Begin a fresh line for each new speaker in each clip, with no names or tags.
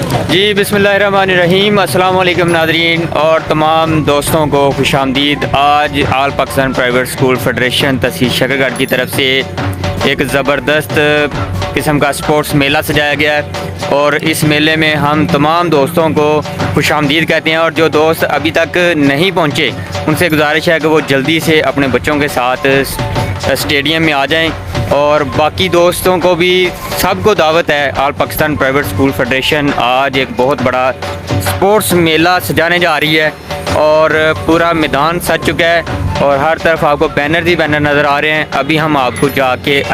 जी बिस्मिल्लाहिर्रहमानिर्रहीम, अस्सलाम वालेकुम नाज़रीन और तमाम दोस्तों को खुशामदीद। आज आल पाकिस्तान प्राइवेट स्कूल फेडरेशन तहसील शक्करगढ़ की तरफ से एक ज़बरदस्त किस्म का स्पोर्ट्स मेला सजाया गया है और इस मेले में हम तमाम दोस्तों को खुशामदीद कहते हैं। और जो दोस्त अभी तक नहीं पहुँचे उनसे गुजारिश है कि वो जल्दी से अपने बच्चों के साथ स्टेडियम में आ जाएं। और बाकी दोस्तों को भी सबको दावत है। आल पाकिस्तान प्राइवेट स्कूल फेडरेशन आज एक बहुत बड़ा स्पोर्ट्स मेला सजाने जा रही है और पूरा मैदान सज चुका है और हर तरफ आपको बैनर ही बैनर नज़र आ रहे हैं। अभी हम आपको जाके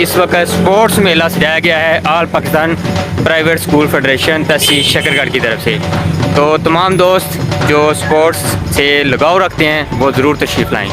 इस वक्त स्पोर्ट्स मेला सजाया गया है आल पाकिस्तान प्राइवेट स्कूल फेडरेशन तहसील शक्करगढ़ की तरफ से। तो तमाम दोस्त जो स्पोर्ट्स से लगाव रखते हैं वो ज़रूर तशरीफ़ लाएँ।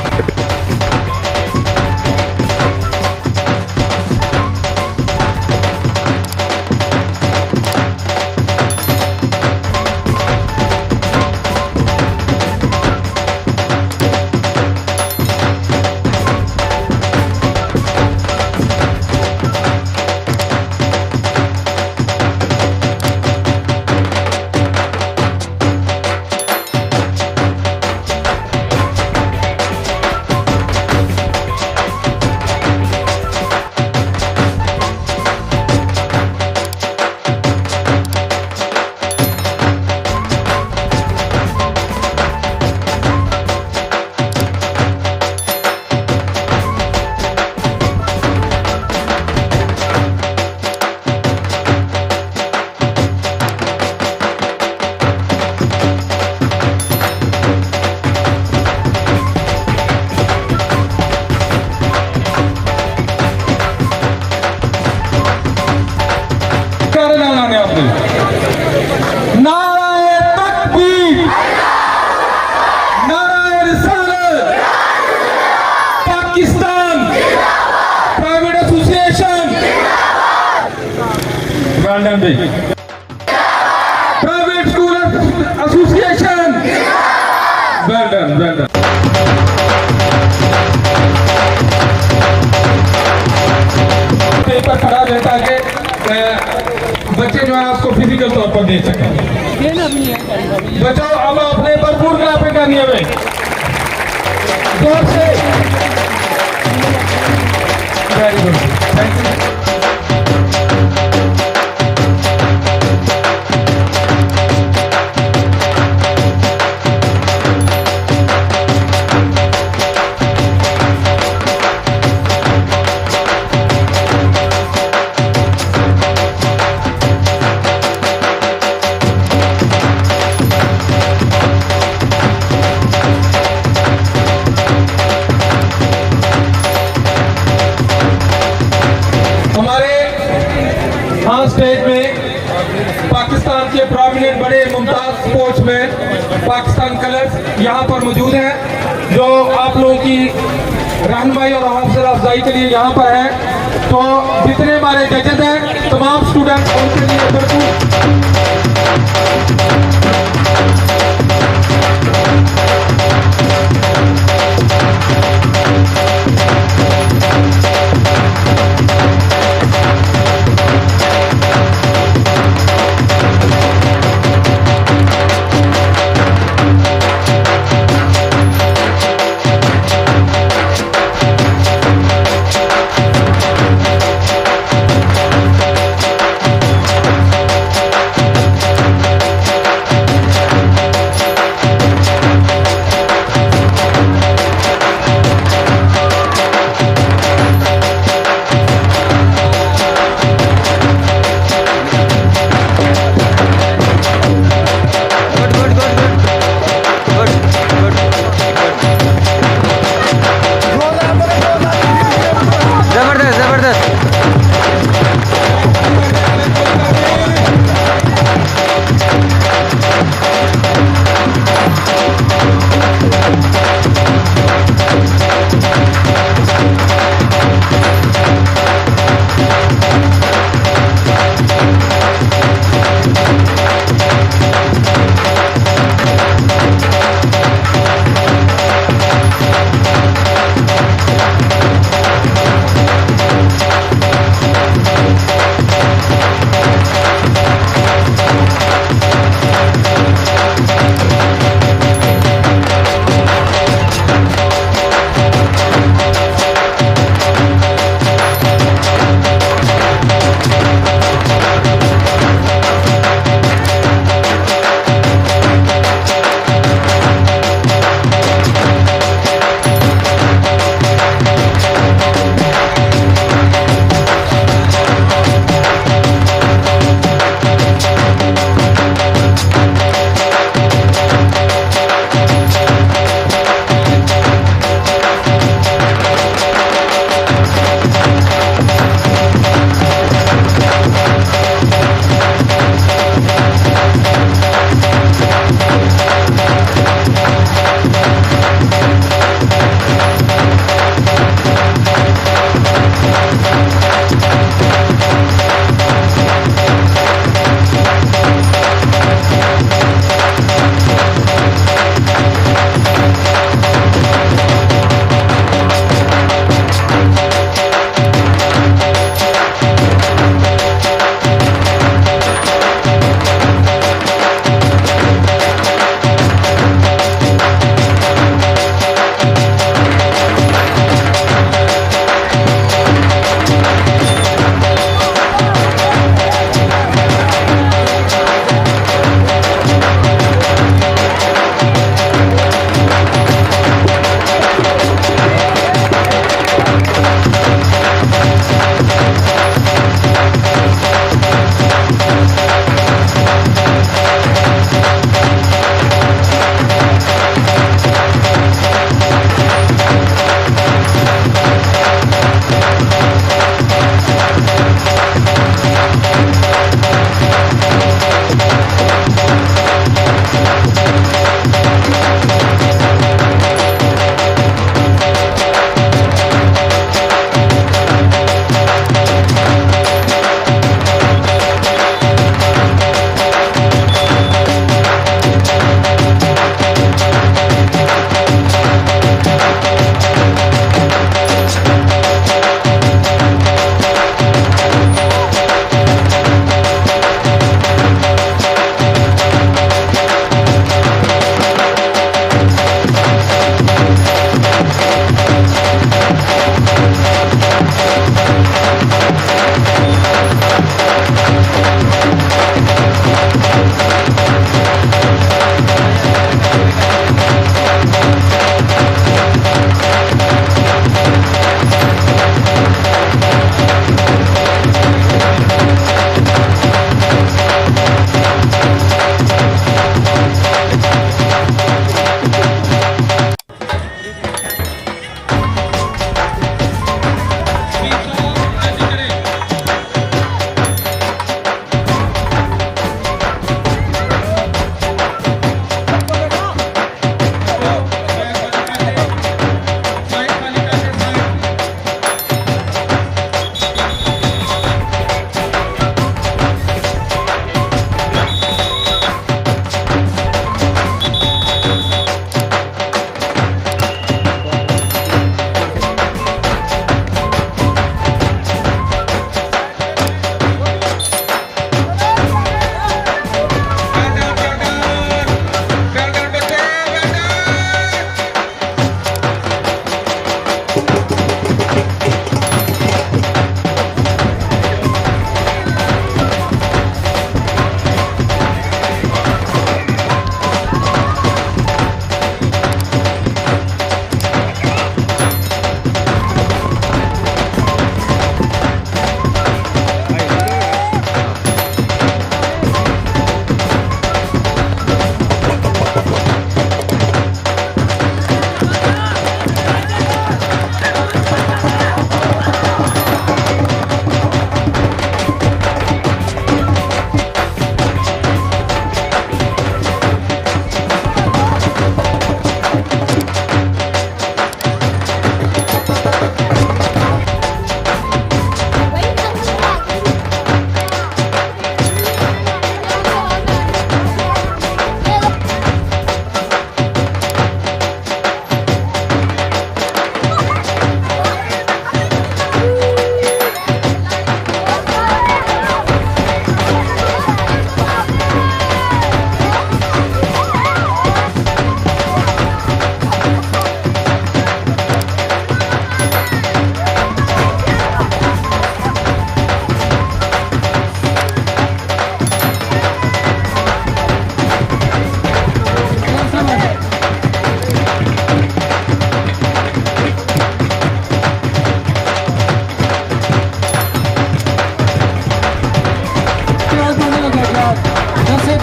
Pakistan private association private school association paper खड़ा रहता है कि बच्चे जो है उसको फिजिकल तौर पर दे सकें। बच्चों अब अपने भरपूर क्लापिंग करनी है जोर से। Very good, thank you. Stage में पाकिस्तान के प्रोमिनेंट बड़े मुमताज स्पोर्ट्स में पाकिस्तान कलर्स यहाँ पर मौजूद हैं जो आप लोगों की रहनुमाई और हौसला अफजाई के लिए यहाँ पर है। तो जितने हमारे जजेस हैं तमाम स्टूडेंट उनके लिए भरपूर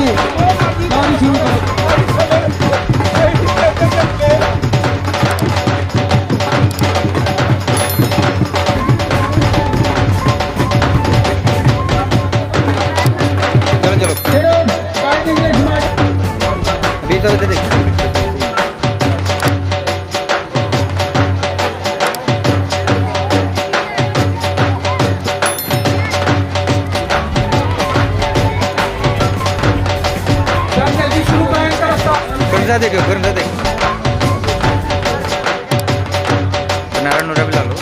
गाड़ी शुरू करो।
चलो अभी तो इधर देख
जल्दी शुरू करें इनका रास्ता।
गरजा देख नारा नूरा भी ला लो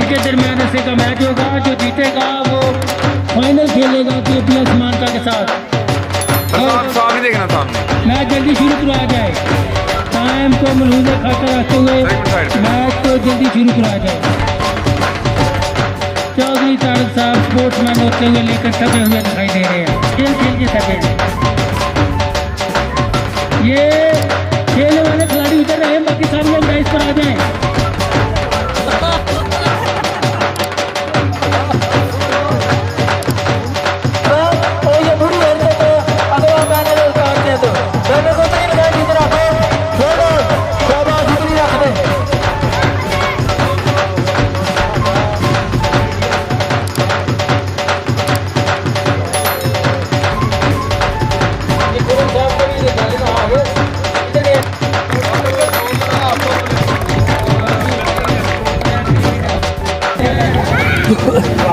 के दरमियान ऐसे का मैच होगा। जो जीतेगा वो फाइनल खेलेगा अपने आसमान का के साथ।
सामने देखना सामने।
मैच जल्दी शुरू करवाया जाए, टाइम को मलहूज़ खातर रखते हुए मैच को जल्दी शुरू करवाया जाए। चौधरी तारिक साहब स्पोर्ट्समैन होते हुए लेकर थके हुए दिखाई दे रहे हैं। खेल खेल के थके, ये खेलने वाले खिलाड़ी उधर रहे, बाकी सारे लोग मैच पर आ जाएं।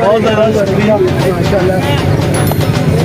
बहुत ज़्यादा शुक्रिया।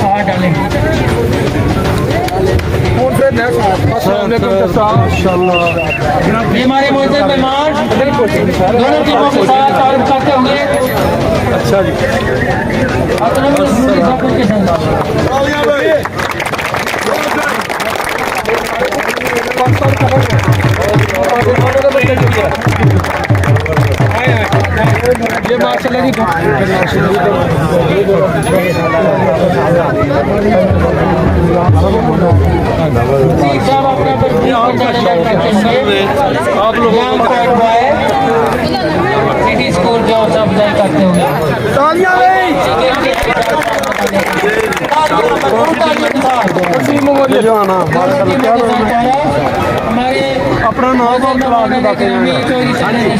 हाथ डालें। ये हमारे मोहतरम मेहमान दोनों टीमों के साथ तारुफ करते हुए।
अच्छा जी,
अकरम के संग
ये माशाल्लाह जी
आप लोग सिटी स्कूल के हौसला अफजाई करते होंगे। हमारे
अपना नाम और क्लास में बातें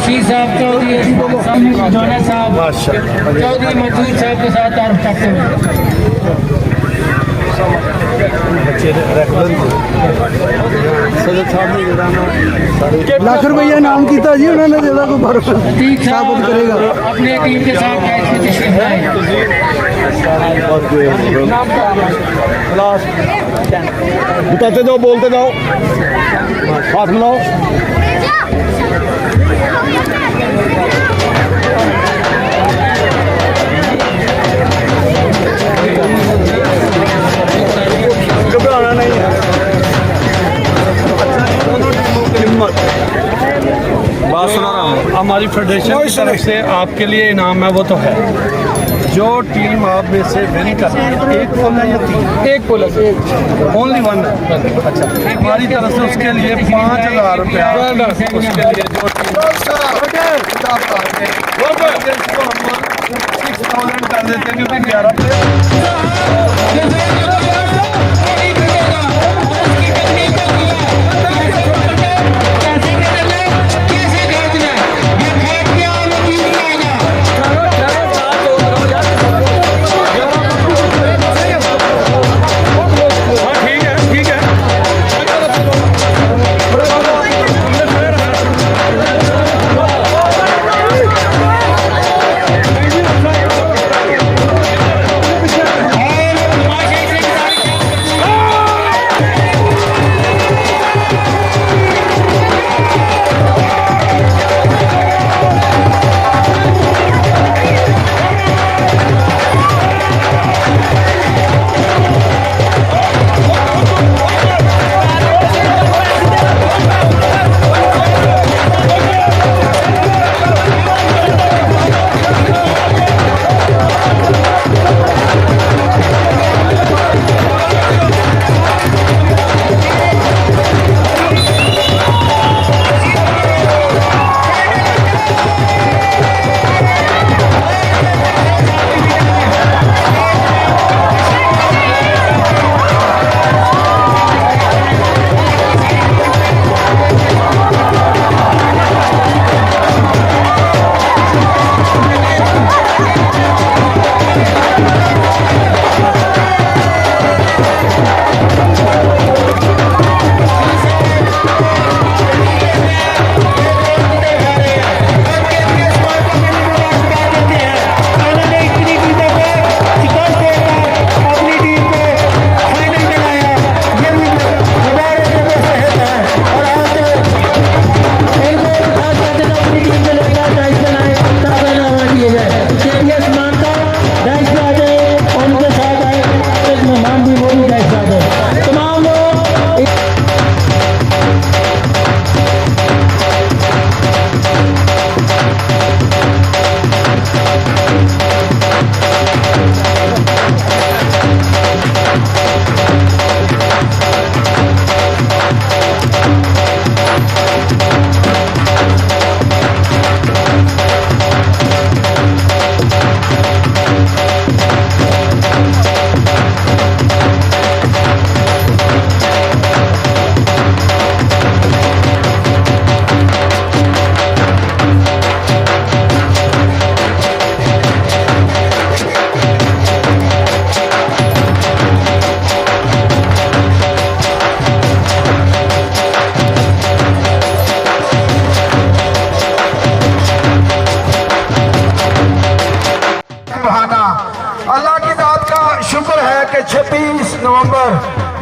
सी साहब चौधरी जोना साहब चौधरी मजदूर साहब के साथ तारुफ करते हुए।
लाख रुपया नाम किया जी उन्होंने ज्यादा को भरोसा
ठीक साबित करेगा अपने टीम के साथ मैच में तशरीफ लाए।
बताते जाओ, बोलते जाओ, हाथ मिलाओ। घबराना नहीं है। बात सुना रहा हूँ, हमारी फेडरेशन की तरफ से आपके लिए इनाम है वो तो है। जो टीम आप में से विन कर एक पोल है या तीन? एक पोल है, ओनली वन है। अच्छा, हमारी तरफ से उसके लिए 5,000 रुपया उसके लिए जो टीम 6,000 कर देते हैं क्योंकि 11
और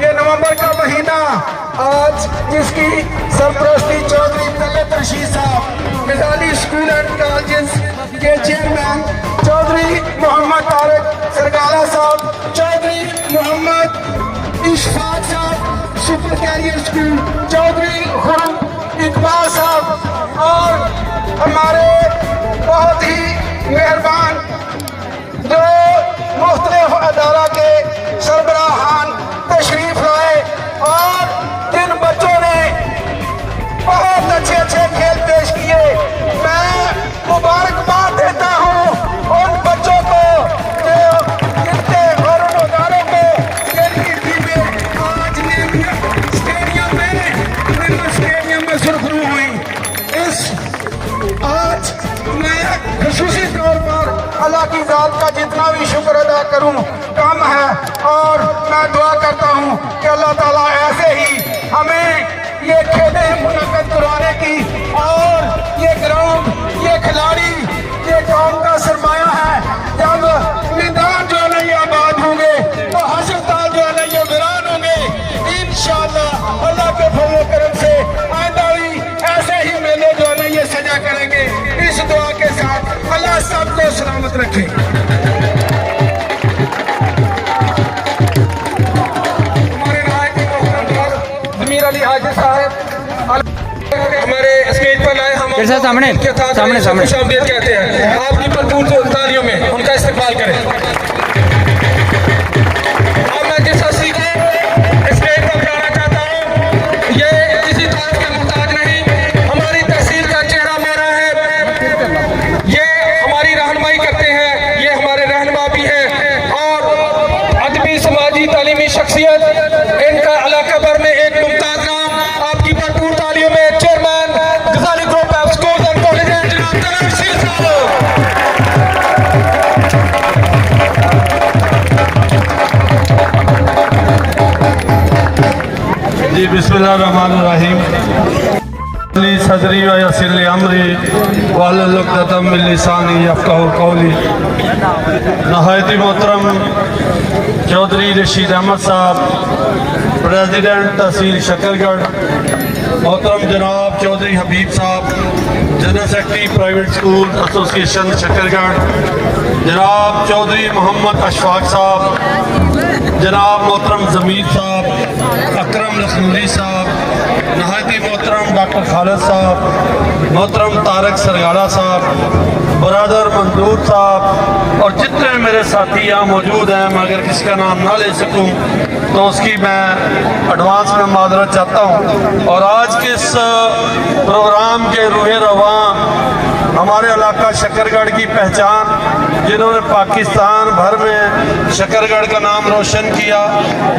ये नवंबर का महीना आज जिसकी सरपरस्ती Chaudhary Talat Rashid Sahab, Misali school and colleges के chairman Chaudhary Mohammad Tariq Sargala Sahab, Chaudhary Mohammad Ishfaq Sahab, super career school Chaudhary Khurram Iqbal Sahab और हमारे बहुत ही मेहरबान जो मुख्तलिफ अदारा के सरबराहान तशरीफ लाए और जिन बच्चों ने बहुत अच्छे अच्छे खेल पेश किए, मैं मुबारकबाद देता हूँ उन बच्चों को जो जिनके और उन अदारों को जिनकी टीमें आज स्टेडियम में सुरखरू हुई। आज मैं खुसूसी तौर पर अल्लाह की ज़ात का जितना भी शुक्र अदा करूं कम है और मैं दुआ करता हूं कि अल्लाह ताला ऐसे ही हमें ये खेलें मुनक्कद करवाने की और ये ग्राउंड, ये खिलाड़ी, ये कौम का सरमाया है। जब मैदान जो है ये आबाद होंगे तो हस्पताल जो है ये वीरान होंगे। इंशाअल्लाह अल्लाह के फजल करम से आइंदा भी ऐसे ही मेले जो है ये सजा करेंगे। इस दुआ के साथ अल्लाह सबको सलामत रखे। हमारे राय के जमीर अली हाजिर साहब हमारे स्टेज पर लाए, हम
सामने सामने
कहते हैं आपकी भरपूर तालियों में उनका इस्तेमाल करें। अब मैं जिस हस्ती को स्टेज पर बुलाना चाहता हूँ ये किसी तारीफ के मुहताज नहीं, हमारी तहसील का चेहरा मेरा है, ये हमारी रहनुमाई करते हैं, ये हमारे रहनुमा भी हैं और अदबी समाजी तालीमी शख्सियत, इनका इलाका भर में एक मुमताज नाम। आपकी भरपूर तालियों में चेयरमैन गजाली group of schools and colleges जनाब तहसील साहब।
जी बिस्मिल्लाहिर्रहमानिर्रहीम। सदरी व यस्सिर ली अमरी वहलुल उक़दतम मिन लिसानी यफ़क़हू क़ौली। नहायती मोहतरम चौधरी रशीद अहमद साहब, प्रेसिडेंट तहसील शकरगढ़, मोहतरम जनाब चौधरी हबीब साहब, general secretary private school association Shakargarh, जनाब चौधरी मोहम्मद अशफाक साहब, जनाब मोहतरम ज़मीर साहब, अकरम लखनौरी साहब, नहायती मोहतरम डॉक्टर खालिद साहब, मोहतरम तारक सरगाला साहब, बरादर मंजूर साहब और जितने मेरे साथी यहाँ मौजूद हैं, मैं अगर किसी का नाम ना ले सकूँ तो उसकी मैं एडवांस में माजरत चाहता हूँ। और आज के इस प्रोग्राम के रूहे रवां हमारे इलाका शकरगढ़ की पहचान, जिन्होंने पाकिस्तान भर में शकरगढ़ का नाम रोशन किया,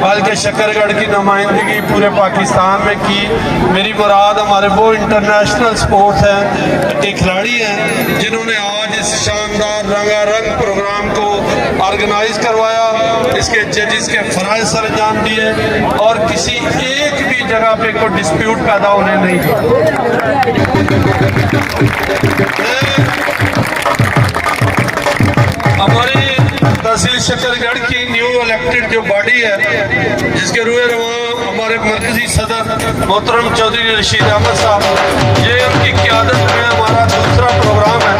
बल्कि शकरगढ़ की नुमाइंदगी पूरे पाकिस्तान में की। मेरी मुराद हमारे वो इंटरनेशनल स्पोर्ट्स हैं के खिलाड़ी हैं जिन्होंने आज इस शानदार रंगारंग प्रोग्राम को ऑर्गेनाइज करवाया, इसके जजेस के फ़राइज़ सर अंजाम दिए और किसी एक भी जगह पे कोई डिस्प्यूट पैदा होने नहीं दिया। हमारी तहसील शकरगढ़ की न्यू इलेक्टेड जो बॉडी है, जिसके रूए रवां हमारे मरकजी सदर मोहतरम चौधरी रशीद अहमद साहब, ये उनकी क़यादत में हमारा दूसरा प्रोग्राम है।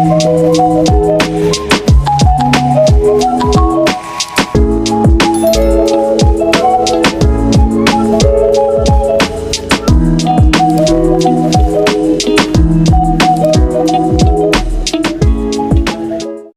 है।